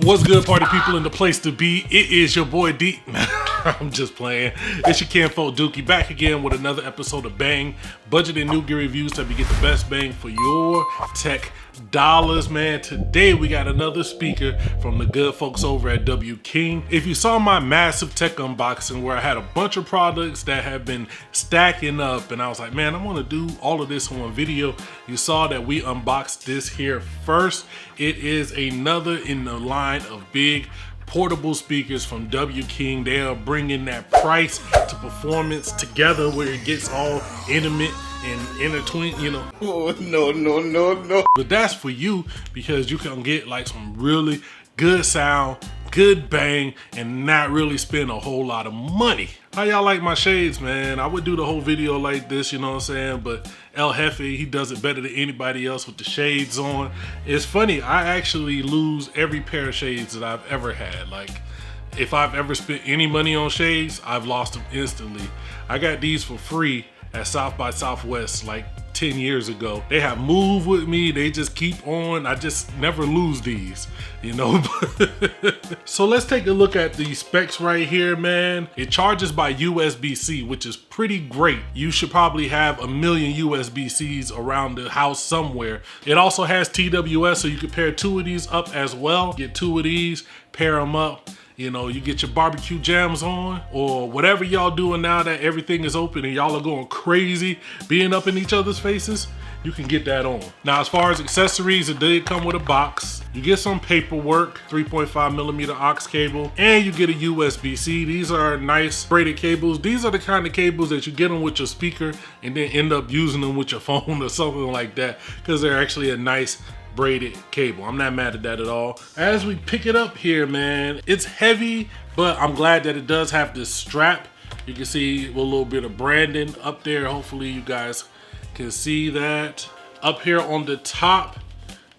What's good, party people, in the place to be? It is your boy D. I'm just playing. It's your kinfolk Dookie back again with another episode of Bang, budget and new gear reviews that we get the best bang for your tech dollars, man. Today we got another speaker from the good folks over at W King. If you saw my massive tech unboxing where I had a bunch of products that have been stacking up and I was like, man, I want to do all of this on one video, you saw that we unboxed this here first. It is another in the line of big portable speakers from W King. They are bringing that price to performance together where it gets all intimate and intertwined, you know. Oh, no. But that's for you because you can get like some really good sound, good bang, and not really spend a whole lot of money. How y'all like my shades, man? I would do the whole video like this, you know what I'm saying? But El Jefe, he does it better than anybody else with the shades on. It's funny, I actually lose every pair of shades that I've ever had. Like, if I've ever spent any money on shades, I've lost them instantly. I got these for free at South by Southwest like 10 years ago. They have moved with me. They just keep on. I just never lose these, you know. So let's take a look at the specs right here, man. It charges by USB-C, which is pretty great. You should probably have a million USB-Cs around the house somewhere. It also has TWS, so you can pair two of these up as well. Get two of these, pair them up. You know, you get your barbecue jams on or whatever y'all doing now that everything is open and y'all are going crazy being up in each other's faces, you can get that on. Now, as far as accessories, it did come with a box. You get some paperwork, 3.5mm aux cable, and you get a USB-C. These are nice braided cables. These are the kind of cables that you get them with your speaker and then end up using them with your phone or something like that because they're actually a nice braided cable. I'm not mad at that at all. As we pick it up here, man, it's heavy, but I'm glad that it does have this strap. You can see a little bit of branding up there. Hopefully you guys can see that. Up here on the top,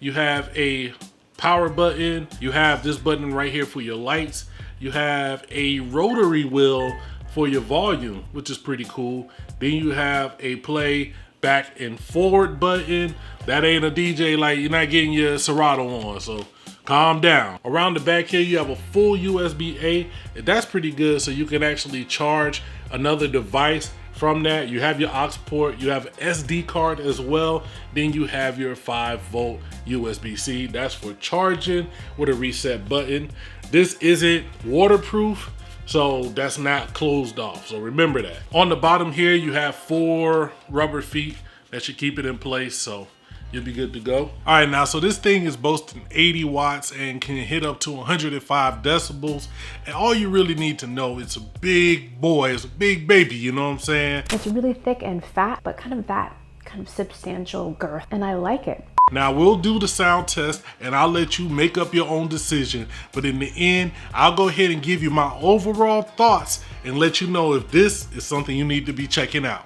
you have a power button. You have this button right here for your lights. You have a rotary wheel for your volume, which is pretty cool. Then you have a play back and forward button. That ain't a DJ, like you're not getting your Serato on, so calm down. Around the back here, you have a full USB-A. That's pretty good, so you can actually charge another device from that. You have your aux port, you have an SD card as well. Then you have your 5-volt USB-C. That's for charging with a reset button. This isn't waterproof, so that's not closed off, so remember that. On the bottom here, you have 4 rubber feet that should keep it in place, so you'll be good to go. All right, now, so this thing is boasting 80 watts and can hit up to 105 decibels. And all you really need to know, it's a big boy, it's a big baby, you know what I'm saying? It's really thick and fat, but kind of substantial girth, and I like it. Now, we'll do the sound test and I'll let you make up your own decision. But in the end, I'll go ahead and give you my overall thoughts and let you know if this is something you need to be checking out.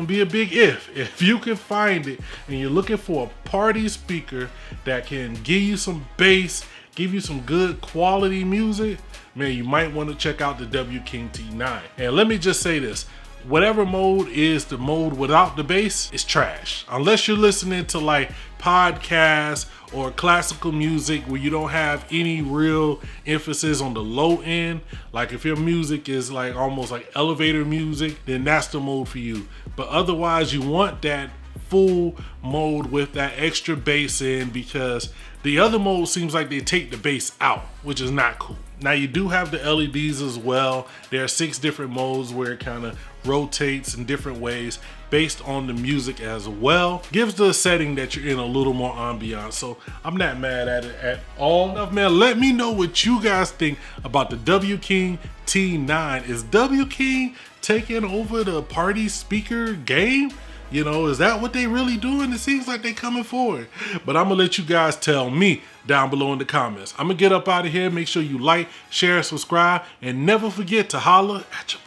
Be a big if you can find it and you're looking for a party speaker that can give you some bass, give you some good quality music, man, you might want to check out the W King T9. And let me just say this, whatever mode is the mode without the bass is trash. Unless you're listening to like podcasts or classical music where you don't have any real emphasis on the low end. Like if your music is like almost like elevator music, then that's the mode for you. But otherwise you want that full mode with that extra bass in, because the other mode seems like they take the bass out, which is not cool. Now you do have the LEDs as well. There are 6 different modes where it kind of rotates in different ways based on the music as well. Gives the setting that you're in a little more ambiance. So I'm not mad at it at all. Now, man, let me know what you guys think about the W King T9. Is W King taking over the party speaker game? You know, is that what they really doing? It seems like they coming forward. But I'm gonna let you guys tell me down below in the comments. I'm gonna get up out of here. Make sure you like, share, subscribe, and never forget to holler at your